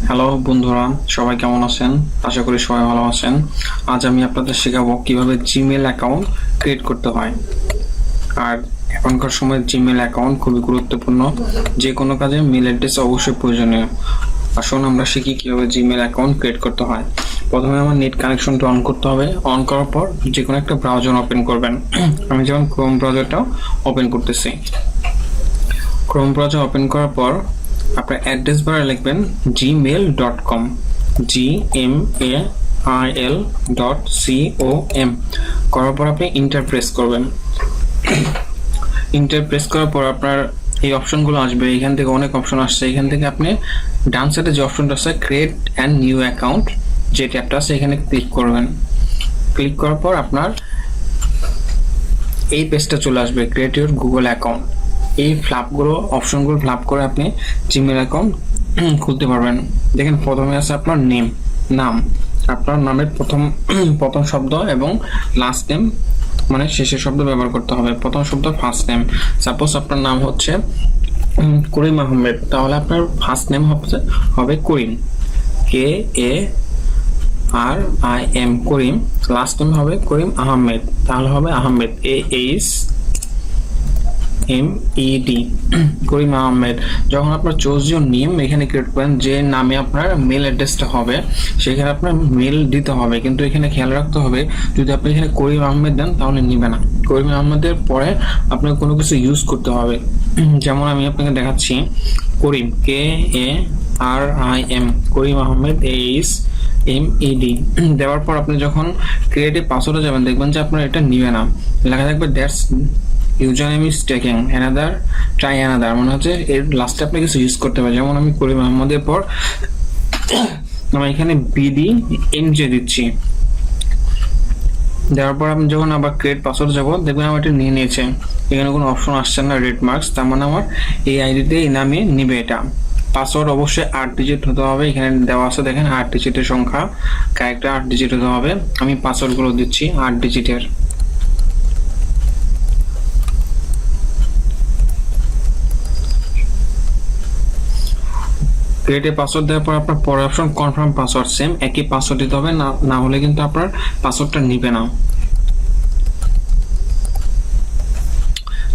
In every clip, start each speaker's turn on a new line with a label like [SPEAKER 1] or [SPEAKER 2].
[SPEAKER 1] Hello বন্ধুরা, সবাই কেমন আছেন? আশা করি সবাই ভালো আছেন। আজ আমি আপনাদের শেখাবো কিভাবে জিমেল অ্যাকাউন্ট ক্রিয়েট করতে হয়। আর এখনকার সময় জিমেল অ্যাকাউন্ট খুবই গুরুত্বপূর্ণ। যে কোনো কাজে মেল অ্যাড্রেস অবশ্যই প্রয়োজনীয়। আসুন আমরা শিখি কিভাবে জিমেল অ্যাকাউন্ট ক্রিয়েট করতে হয়। প্রথমে আমার নেট কানেকশনটা অন করতে হবে। অন করার পর যে কোনো একটা ব্রাউজার ওপেন করবেন। আমি যেমন ক্রোম ব্রাউজারটাও ওপেন করতেছি। ক্রোম ব্রাউজার ওপেন করার পর আপনার অ্যাড্রেস বারে লিখবেন gmail.com gmail.com করার পর আপনি ইন্টার প্রেস করবেন। ইন্টার প্রেস করার পর আপনার এই অপশনগুলো আসবে। এখান থেকে অনেক অপশন আসছে। এখান থেকে আপনি ডান সাইডে যে অপশনটা আছে ক্রিয়েট অ্যান্ড নিউ অ্যাকাউন্ট, যে ট্যাবটা আছে এখানে ক্লিক করবেন। ক্লিক করার পর আপনার এই পেজটা চলে আসবে, ক্রিয়েট ইউর গুগল অ্যাকাউন্ট। এই অপশনগুলো ফ্ল্যাপ করে আপনি জিমেল অ্যাকাউন্ট খুলতে পারবেন। দেখেন প্রথমে আছে আপনার নাম। আপনার নামের প্রথম শব্দ এবং লাস্ট নেম মানে শেষের শব্দ ব্যবহার করতে হবে। প্রথম শব্দ ফার্স্ট নেম। সাপোজ আপনার নাম হচ্ছে করিম আহমেদ, তাহলে আপনার ফার্স্ট নেম হবে করিম, KARIM করিম। লাস্ট নেম হবে করিম আহমেদ, তাহলে হবে আহমেদ, AHMED করিম আহমেদ। যখন আপনার চুজ ইউর নেম এখানে ক্রিয়েট করেন, যে নামে আপনার মেল অ্যাড্রেসটা হবে সেখানে আপনার মেল দিতে হবে। কিন্তু এখানে খেয়াল রাখতে হবে, যদি আপনি এখানে করিম আহমেদ দেন তাহলে নিবে না। করিম আহমেদের পরে আপনাকে কোনো কিছু ইউজ করতে হবে। যেমন আমি আপনাকে দেখাচ্ছি, করিম KARIM করিম আহমেদ AHMED দেওয়ার পর আপনি যখন ক্রিয়েটিভ পাসওয়ার্ডে যাবেন দেখবেন যে আপনার এটা নিবে না। লেখা থাকবে that's user name is taking another, try another, মানে হচ্ছে এর লাস্টে আপনি কিছু ইউজ করতে পারেন। যেমন আমি করিম আহমদের পর আমি এখানে BDMJ দিচ্ছি। দেওয়ার পর আমি যখন আবার ক্রিয়েট পাসওয়ার্ড যাবো দেখবেন আমার এটা নিয়ে নিয়েছে। এখানে কোনো অপশন আসছে না, রেড মার্কস, তার মানে আমার এই আইডিতে এই নামে নিবে এটা। পাসওয়ার্ড অবশ্যই 8 ডিজিট হতে হবে। এখানে দেওয়া আছে দেখেন 8 ডিজিটের সংখ্যা, ক্যারেক্টার 8 ডিজিট হতে হবে। আমি পাসওয়ার্ডগুলো দিচ্ছি 8 ডিজিটের। ক্রিয়েট পাসওয়ার্ড দেওয়ার পর আপনার পরের অপশন কনফার্ম পাসওয়ার্ড, সেম একই পাসওয়ার্ড দিতে হবে, না হলে কিন্তু আপনার পাসওয়ার্ডটা নিবে না।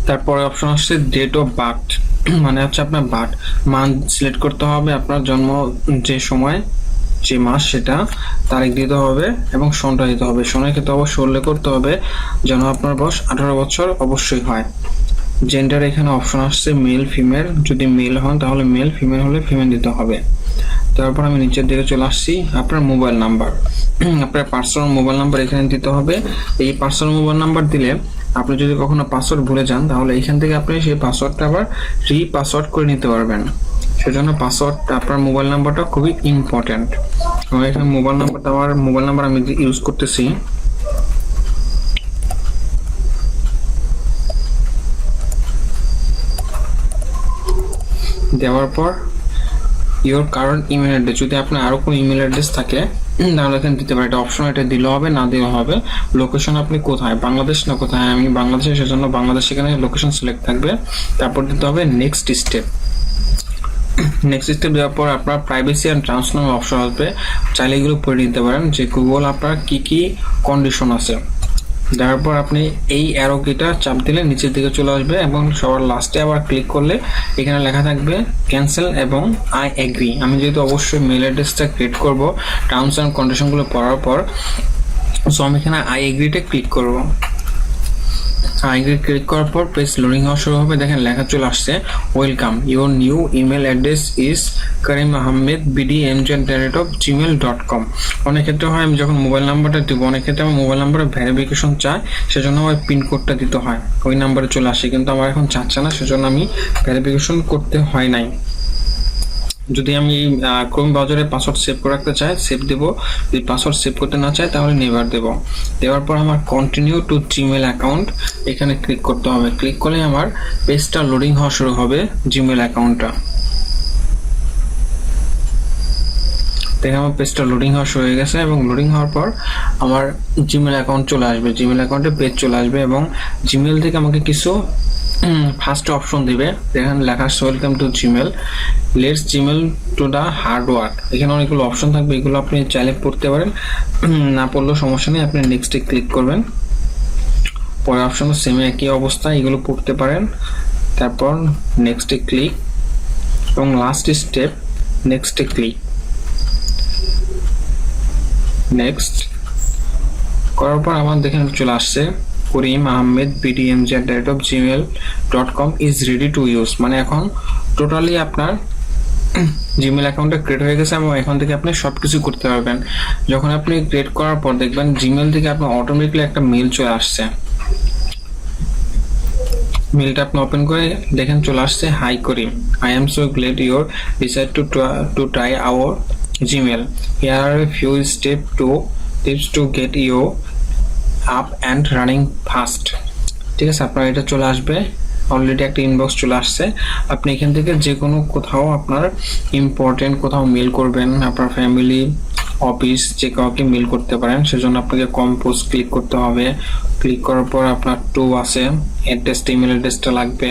[SPEAKER 1] তারপরে অপশন আসছে ডেট অফ বার্থ, মানে হচ্ছে আপনার মান্থ সিলেক্ট করতে হবে, আপনার জন্ম যে সময় যে মাস সেটা তারিখ দিতে হবে এবং সনটা দিতে হবে। সনের ক্ষেত্রে অবশ্যই উল্লেখ করতে হবে যেন আপনার বয়স 18 বছর অবশ্যই হয়। জেন্ডার এখানে অপশন আসছে মেল ফিমেল, যদি মেল হন তাহলে মেল, ফিমেল হলে ফিমেল দিতে হবে। তারপর আমি নিচের দিকে চলে আসছি, আপনার মোবাইল নাম্বার, আপনার পার্সোনাল মোবাইল নাম্বার এখানে দিতে হবে। এই পার্সোনাল মোবাইল নাম্বার দিলে আপনি যদি কখনো পাসওয়ার্ড ভুলে যান তাহলে এখান থেকে আপনি সেই পাসওয়ার্ডটা আবার রিপাসওয়ার্ড করে নিতে পারবেন। সেজন্য পাসওয়ার্ডটা আপনার মোবাইল নাম্বারটা খুবই ইম্পর্টেন্ট। আমার এখানে মোবাইল নাম্বার আমি ইউজ করতেছি। দেওয়ার পর ইওর কারেন্ট ইমেল অ্যাড্রেস, যদি আপনার আরো কোনো ইমেল অ্যাড্রেস থাকে তাহলে এখানে দিতে পারে। এটা অপশন, এটা দিলে হবে না দিলে হবে। লোকেশন আপনি কোথায়, বাংলাদেশ না কোথায়, আমি বাংলাদেশে, সেজন্য বাংলাদেশ এখানে লোকেশন সিলেক্ট থাকবে। তারপর দিতে হবে নেক্সট স্টেপ। নেক্সট স্টেপ দেওয়ার পর আপনার প্রাইভেসি অ্যান্ড ট্রান্সফার অপশন আসবে। চাইলে এগুলো পড়ে নিতে পারেন যে গুগল আপনার কি কি কন্ডিশন আছে। দেওয়ার পর আপনি এই অ্যারো কিটা চাপ দিলে নিচের দিকে চলে আসবে এবং সবার লাস্টে আবার ক্লিক করলে এখানে লেখা থাকবে ক্যান্সেল এবং আই এগ্রি। আমি যেহেতু অবশ্যই মেল অ্যাড্রেসটা ক্রিয়েট করব টার্মস অ্যান্ড কন্ডিশনগুলো পড়ার পর, সো আমি এখানে আই এগ্রিতে ক্লিক করব। ক্লিক করার পর পেজ লোডিং হওয়া শুরু হবে। দেখেন লেখা চলে আসছে welcome, your new email address is Karim Ahmed BDMJ@gmail.com। অনেক ক্ষেত্রে হয় আমি যখন মোবাইল নাম্বারটা দিব, অনেক ক্ষেত্রে আমার মোবাইল নাম্বারে ভেরিফিকেশন চায়, সেজন্য আমার পিন কোডটা দিতে হয়, ওই নাম্বারে চলে আসে। কিন্তু আমার এখন চাচ্ছে না, সেজন্য আমি ভেরিফিকেশন করতে হয় নাই। যদি আমি ক্রোম ব্রাউজারে পাসওয়ার্ড সেভ করে রাখতে চাই সেভ দেব, যদি পাসওয়ার্ড সেভ করতে না চাই তাহলে নেভার দেব। দেওয়ার পর আমার কন্টিনিউ টু জিমেল অ্যাকাউন্ট এখানে ক্লিক করতে হবে। ক্লিক করলে আমার পেজটা লোডিং হওয়া শুরু হবে জিমেল অ্যাকাউন্টটা। দেখে আমার পেজটা লোডিং হওয়া শুরু হয়ে গেছে এবং লোডিং হওয়ার পর আমার জিমেল অ্যাকাউন্ট চলে আসবে, জিমেল অ্যাকাউন্টে পেজ চলে আসবে এবং জিমেল থেকে আমাকে কিছু ফার্স্ট অপশন দিবে, এখানে লেখা আছে welcome to Gmail, let's Gmail to the hard work. এখানে অনেকগুলো অপশন থাকবে, এগুলো আপনি চাইলে পড়তে পারেন, না পড়লেও সমস্যা নেই, আপনি নেক্সটে ক্লিক করবেন। পরের অপশন সেম একই অবস্থা, এগুলো পড়তে পারেন। তারপর নেক্সটে ক্লিক এবং লাস্ট স্টেপ নেক্সটে ক্লিক। নেক্সট করার পর আমার দেখেন চলে আসছে Karim Ahmed bdmj@gmail.com is ready to use, মানে এখন টোটালি আপনার জিমেল অ্যাকাউন্টটা ক্রিয়েট হয়ে গেছে এবং এখান থেকে আপনি সবকিছু করতে পারবেন। যখন আপনি ক্রিয়েট করার পর দেখবেন জিমেল থেকে আপনার অটোমেটিকলি একটা মেল চলে আসছে। মেলটা আপনি ওপেন করে দেখেন চলে আসছে, hi Karim, I am so glad you're decide to try our Gmail, here are a few tips to get you up and running fast. ঠিক আছে, আপনার এটা চলে আসবে, অলরেডি একটা ইনবক্স চলে আসছে। আপনি এখান থেকে যে কোনো কোথাও আপনার ইম্পর্টেন্ট কোথাও মেল করবেন, আপনার ফ্যামিলি, অফিস, যে কাউকে মেল করতে পারেন। সেজন্য আপনাকে কম্পোজ ক্লিক করতে হবে। ক্লিক করার পর আপনার টু আছে, অ্যাড্রেসটা, ইমেল অ্যাড্রেসটা লাগবে।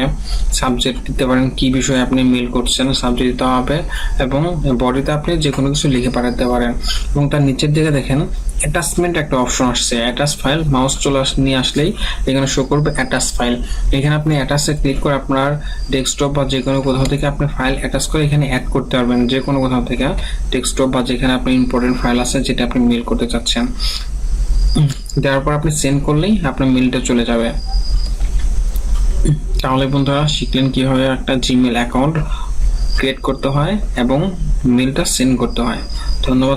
[SPEAKER 1] সাবজেক্ট দিতে পারেন কি বিষয়ে আপনি মেল করছেন, সাবজেক্ট দিতে হবে, এবং বডিতে আপনি যে কোনো কিছু লিখে পাঠাতে পারেন। এবং তার নিচের দিকে দেখেন অ্যাটাচমেন্ট একটা অপশন আসছে, অ্যাটাচ ফাইল, মাউস নিয়ে আসলেই এখানে শো করবে অ্যাটাচ ফাইল। এখানে আপনি অ্যাটাচে ক্লিক করে আপনার ডেস্কটপ বা যে কোনো কোথাও থেকে আপনি ফাইল অ্যাটাচ করে এখানে অ্যাড করতে পারবেন, যে কোনো কোথাও থেকে ডেস্কটপ বা যেখানে আপনি ইম্পর্টেন্ট ফাইল আছে যেটা আপনি মেল করতে চাচ্ছেন। দেওয়ার পর আপনি সেন্ড করলেই আপনার মেলটা চলে যাবে। তাহলে বন্ধুরা শিখলেন কিভাবে একটা জিমেল অ্যাকাউন্ট ক্রিয়েট করতে হয় এবং মেলটা সেন্ড করতে হয়। ধন্যবাদ।